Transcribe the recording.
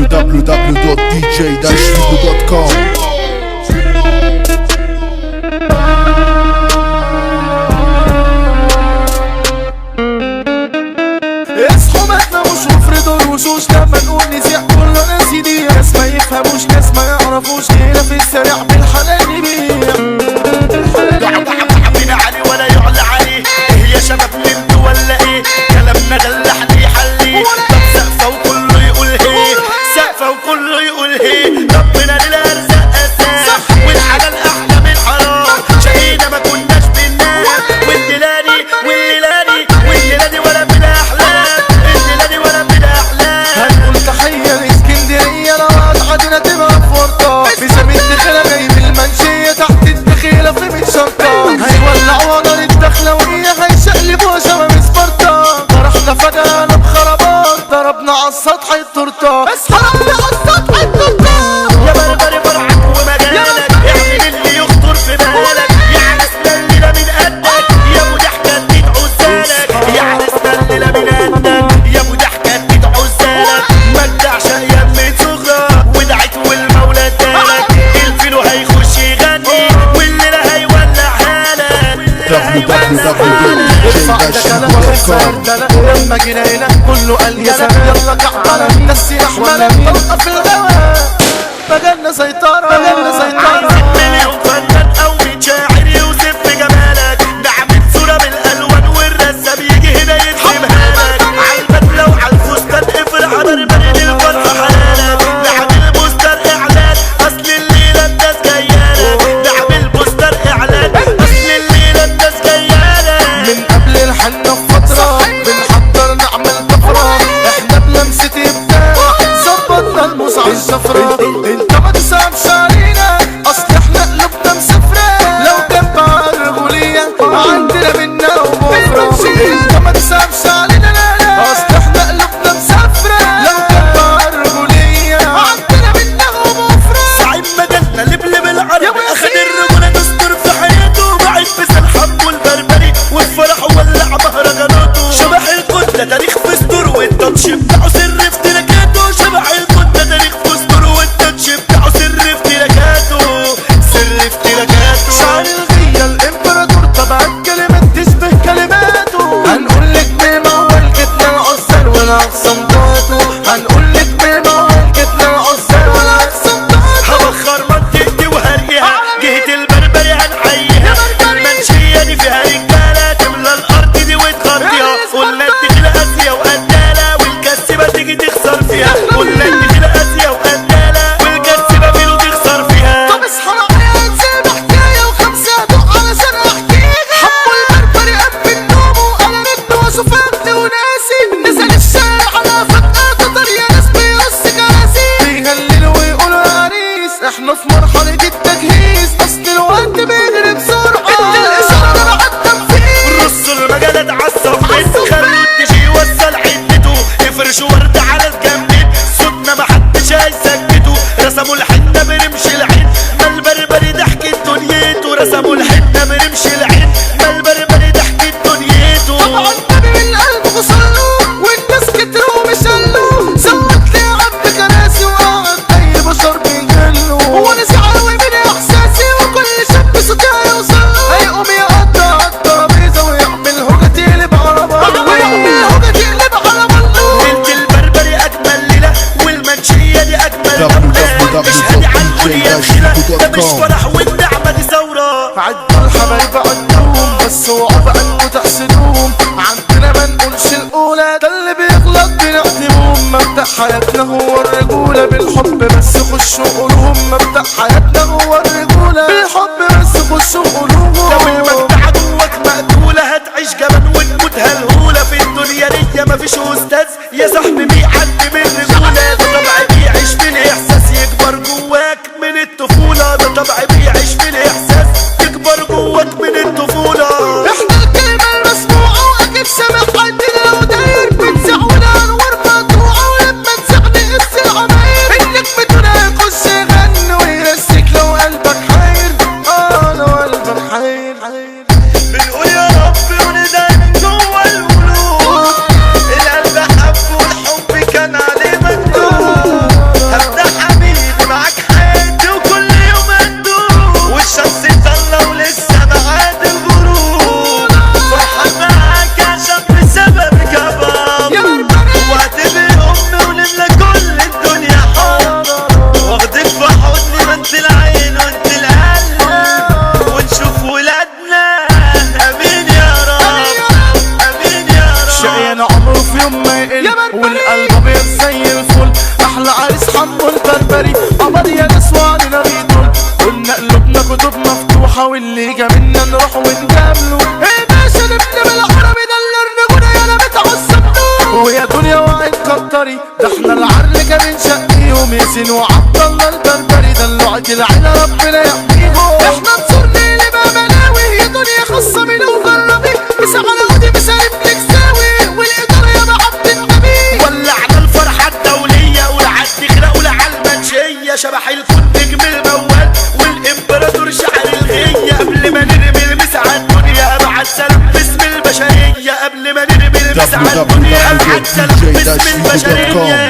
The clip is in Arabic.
www.dj-fido.com. اصحوا ما تناموش وافردوا الوشوش لما نقول نزيع كله ناس يضيع، ناس ما يفهموش ناس ما يعرفوش هنا في السريع بالحلال يبيع. عبينا عليه ولا يعلى عليه، ايه يا شباب نمتوا ولا ايه؟ كلامنا غلحني يحلي، طب سقفه وكله يقول هيه، سقفه وكله يقول هيه. ربنا للارزاق اساس والحلال احلى من الحرام، شقينا ما كناش بالناس والليلاني والليلاني والليلاني ولا بلا احلام، الليلاني ولا بلا احلام. هنقول تحية لاسكندرية لو عادنا تبقى في ورطة، في سبيل الدخلة جاي بالمنشية تحت الدخيلة في 100 شنطة، هيولعوا نار الدخلوية هيشقلبوا شباب سبارتا. فرحنا فجأة بخرابات ضربنا عالسطح التورتة، بس حرقنا عالسطح التورتة. يا بربري برعك ومجالك، اعمل اللي يخطر في بالك، يا عرسنا الليلة من قدك، يا ابو ضحكة اديت عزالك، يا عرسنا الليلة من قدك، يا ابو ضحكة اديت عزالك. مجدع شقيان من صغرك ودعيت والمولى ادالك، الفيلو هيخش يغني والليلة هيولعها لك. www.dj-fido.com. لما جينا هنا كله قال يلا يلا كعبنا الناس سلاح ولا طلقة في الهوا، مجالنا سيطرة مجالنا سيطرة. عايزين مليون فنان او 100 شاعر يوصف في جمالك، نعمل صورة بالالوان والرسام يجي هنا يرسمها لك، عالبدلة وعالفستان افرح بربري للفرحة حالك، نعمل بوستر اعلان اصل الليلة الناس جايالك، نعمل بوستر اعلان اصل الليلة الناس جايالك. من قبل الحنة بفترة بنحضر نعمل طفرة، احنا بلمسة ابداع ظبطنا الموس عالشفرة. انت ما تسابش علينا اصل احنا قلوبنا مسافرة، لو تنفع الرجولية عندنا منا وبفرة. انت ما تسابش علينا لا لا اصل احنا قلوبنا مسافرة، لو تنفع الرجولية عندنا منا وبفرة. صعيب مجالنا لبلب العرب اخد الرجولة دستور في حياته، بعد في الحب والبربري والفرح ولع مهرجاناته، شبح الكتلة تاريخ في سطور والتاتش بتاعه سر في تراكاته، شبح الكتلة تاريخ في سطور والتاتش بتاعه سر في تراكاته، سر في تراكاته. شعر الغية الامبراطور طبعا كلمات تشبه كلماته، هنقول لك مين اول جبنا العسل والاقسم ضاته، هنقول لك مين اول جبنا العسل والاقسم ضاته. هبخر منطقتي وهرقيها جهة البربري هنحييها، المنشية دي فيها رجالة تملى الارض دي وتغطيها، قلنا الدخيلة قاسية وقتالة والكسبة تيجي تخسر فيها، قلنا الدخيلة قاسية وقتالة والكسبة فيلو تخسر فيها. طب اصحى معايا انزل بحكاية وخمسة ادوق علشان احكيها، حبوا البربري قبل النوم وانا نمت وشوفت وناسي، نزل الشارع على فجأة تطر يا ناس بيقص كراسي، بيهللوا ويقولوا يا عريس احنا في مرحلة التجهيز، اصل الوقت بيجري بسرعة ادي الاشارة انا عالتنفيذ. رصوا المجالات عالصفين خلوا الديجي يوصل حتته، يفرشوا ورد على الجنبين صوتنا محدش هيسكته، رسموا الحنة برمش العين ما البربري ضحكت دنيته، رسموا الحنة برمش العين ما البربري ضحكت دنيته. طبعا النبي القلب وصلوا والناس كتروا ومشلوا، زود لي عبد كراسي وقعد اي بشر بيجلوا، وانا زعاوي من احساسي وكل شاب صوتي هيوصله، هيقوم يقطع الترابيزه ويعمل هوجة تقلب على بطنه، يعمل هوجة تقلب على بطنه. ليلة البربري اجمل ليلة والمنشية دي اجمل دولة، اشهدي عالقولية الخيلة ده مش فرح والنعمة دي ثورة. عدوا الحبايب عدوهم بس اوعوا بقى انكوا تحسدوهم، عندنا ما نقولش الاولى ده اللي بيغلط بنعتبوهم، مبدأ حياتنا هو الرجولة بالحب بس خشوا قولوهم، مبدأ حياتنا هو الرجولة بالحب بس خشوا قولوهم. لو المجدعة جواك مقتولة هتعيش جبان وتموت هلهولة، في الدنيا دي مفيش استاذ يا صاحبي بيعدي من الرجولة، ده طبع بيعيش في الاحساس يكبر جواك من الطفولة، ده طبع بيعيش في الاحساس يكبر جواك من الطفولة. احنا الكلمة المسموعة واكيد سامع عندنا لو داير بنزع والانوار مقطوعة، ولما نزعني قص العماير النجم يخش يغني ويرسك لو قلبك حاير، لو قلبك حاير. بنقول يا رب وندعي من جوا القلوب، القلب حب والحب كان عليه ميسين وعبد الله البربري دلوعة العيلة ربنا يحميهم. احنا نصور ليلي بابلاوي هي دنيا خاصة بينا وغربي بس على ودي مسالف نكساوي والإدارة يا عبد النبي. ولعنا الفرحة الدولية والعد تخلق والعلمنشية شبح الكون نجم الموال والإمبراطور شعر الغية قبل ما نرمي المس على الدنيا مع السلام باسم البشرية قبل ما نرمي المس على الدنيا مع السلام باسم البشرية.